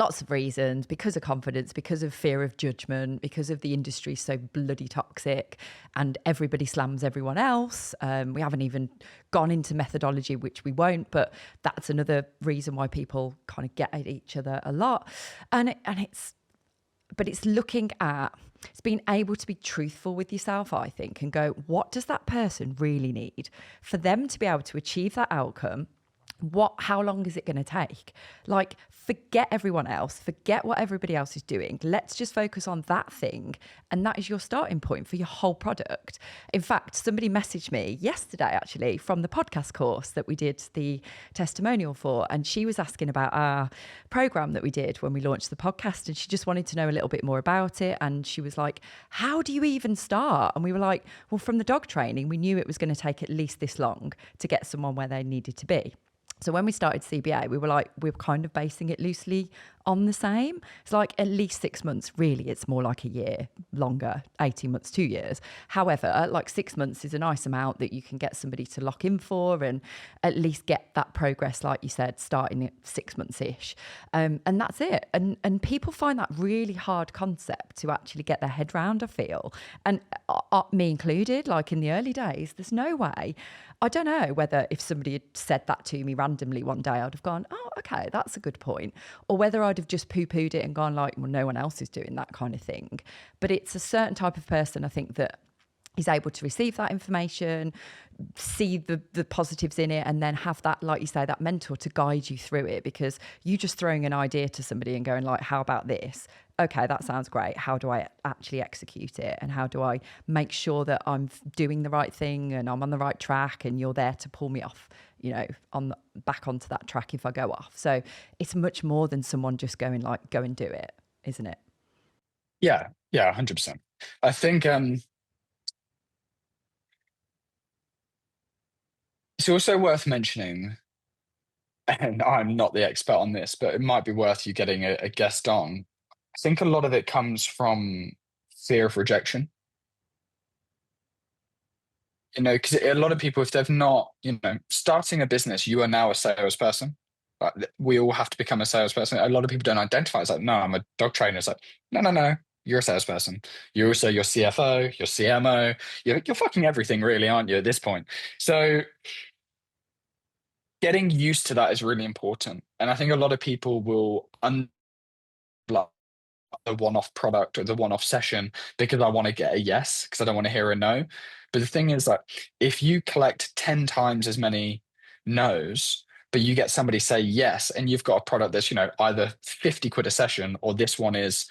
Lots of reasons, because of confidence, because of fear of judgment, because of the industry so bloody toxic and everybody slams everyone else. We haven't even gone into methodology, which we won't, but that's another reason why people kind of get at each other a lot. It's being able to be truthful with yourself, I think, and go, what does that person really need for them to be able to achieve that outcome? How long is it going to take? Like, forget everyone else, forget what everybody else is doing. Let's just focus on that thing. And that is your starting point for your whole product. In fact, somebody messaged me yesterday, actually, from the podcast course that we did the testimonial for. And she was asking about our program that we did when we launched the podcast. And she just wanted to know a little bit more about it. And she was like, how do you even start? And we were like, well, from the dog training, we knew it was going to take at least this long to get someone where they needed to be. So when we started CBA, we were kind of basing it loosely on the same. It's like at least 6 months. Really, it's more like a year longer, 18 months, 2 years. However, like 6 months is a nice amount that you can get somebody to lock in for and at least get that progress, like you said, starting at 6 months-ish. And that's it. And people find that really hard concept to actually get their head round, I feel. And me included, like in the early days, there's no way. I don't know whether if somebody had said that to me randomly one day, I'd have gone, oh, okay, that's a good point. Or whether I'd have just poo-pooed it and gone like, well, no one else is doing that kind of thing. But it's a certain type of person, I think, that is able to receive that information, see the positives in it, and then have that, like you say, that mentor to guide you through it. Because you just throwing an idea to somebody and going like, how about this? Okay, that sounds great. How do I actually execute it? And how do I make sure that I'm doing the right thing and I'm on the right track and you're there to pull me off, back onto that track if I go off. So it's much more than someone just going like, go and do it, isn't it? Yeah, 100%. I think it's also worth mentioning, and I'm not the expert on this, but it might be worth you getting a guest on. I think a lot of it comes from fear of rejection. Because a lot of people, if they've not, starting a business, you are now a salesperson. We all have to become a salesperson. A lot of people don't identify as like, no, I'm a dog trainer. It's like, no, you're a salesperson. You're also your CFO, your CMO. You're fucking everything, really, aren't you, at this point? So getting used to that is really important. And I think a lot of people will the one-off product or the one-off session because I want to get a yes, because I don't want to hear a no. But the thing is that if you collect 10 times as many no's, but you get somebody say yes, and you've got a product that's, either 50 quid a session, or this one is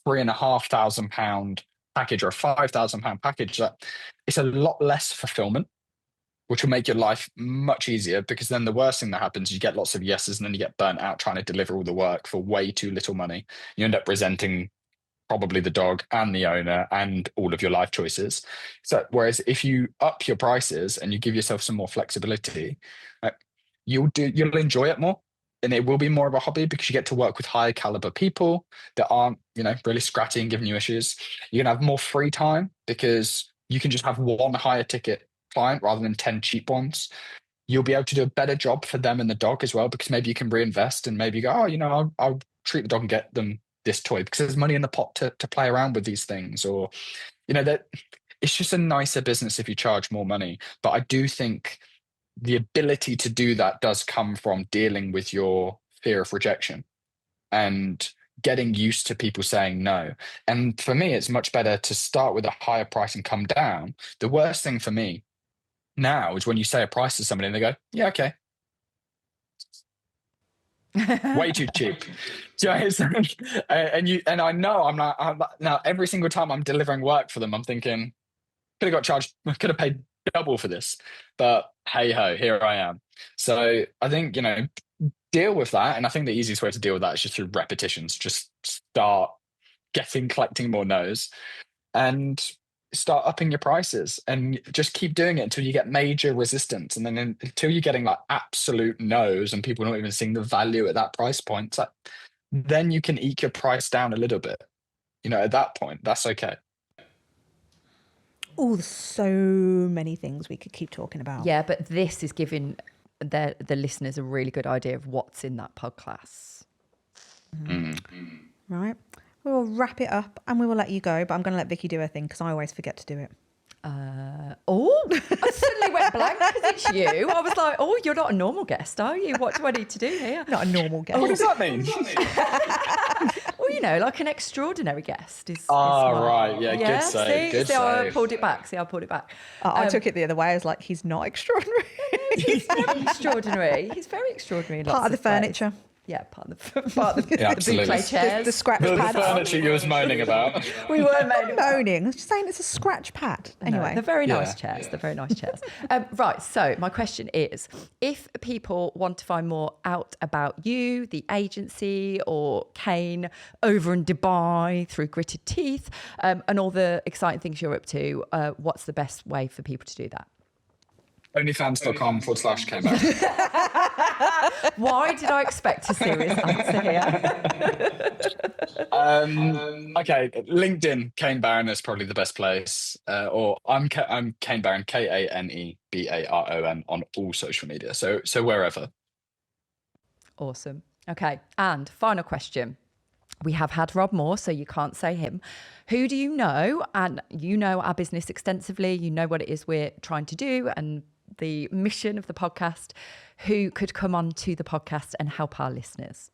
£3,500 package or a £5,000 package, that it's a lot less fulfillment, which will make your life much easier, because then the worst thing that happens is you get lots of yeses and then you get burnt out trying to deliver all the work for way too little money. You end up resenting probably the dog and the owner and all of your life choices. So whereas if you up your prices and you give yourself some more flexibility, you'll enjoy it more. And it will be more of a hobby because you get to work with high caliber people that aren't, really scratty and giving you issues. You're gonna have more free time because you can just have one higher ticket client rather than 10 cheap ones. You'll be able to do a better job for them and the dog as well, because maybe you can reinvest and maybe go, I'll treat the dog and get them this toy because there's money in the pot to play around with these things. Or, that it's just a nicer business if you charge more money. But I do think the ability to do that does come from dealing with your fear of rejection and getting used to people saying no. And for me, it's much better to start with a higher price and come down. The worst thing for me now is when you say a price to somebody and they go, yeah, okay. Way too cheap. And I know I'm now every single time I'm delivering work for them, I'm thinking, could have paid double for this, but hey ho, here I am. So I think, deal with that. And I think the easiest way to deal with that is just through repetitions. Just start collecting more no's and start upping your prices, and just keep doing it until you get major resistance. And then until you're getting like absolute no's and people not even seeing the value at that price point, then you can eke your price down a little bit. At that point, that's okay. Oh, there's so many things we could keep talking about. Yeah, but this is giving the listeners a really good idea of what's in that podcast. Right. We will wrap it up and we will let you go, but I'm going to let Vicky do her thing because I always forget to do it. I suddenly went blank because it's you. I was like, oh, you're not a normal guest, are you? What do I need to do here? Not a normal guest. What does that mean? Well, you know, like an extraordinary guest is Right. Yeah, good see, save. Good see how I save. pulled it back. I took it the other way. I was like, he's not extraordinary. He's very extraordinary. He's very extraordinary. In Part of lots the ways. furniture. Yeah, part of the Yeah, the absolutely. boucle chairs. The scratch The pad. furniture you was moaning about. We were moaning about. Moaning. I was just saying it's a scratch pad. No, Anyway. they're very nice Yeah. chairs. They're very nice chairs. Right. So my question is, if people want to find more out about you, the agency, or Kane over in Dubai through Gritted Teeth, and all the exciting things you're up to, what's the best way for people to do that? Onlyfans.com/Kmart. Why did I expect a serious answer here? Okay, LinkedIn, Kane Barron is probably the best place. Or I'm Kane Barron, KaneBaron on all social media. So wherever. Awesome. Okay. And final question. We have had Rob Moore, so you can't say him. Who do you know? And you know our business extensively. You know what it is we're trying to do and the mission of the podcast. Who could come on to the podcast and help our listeners?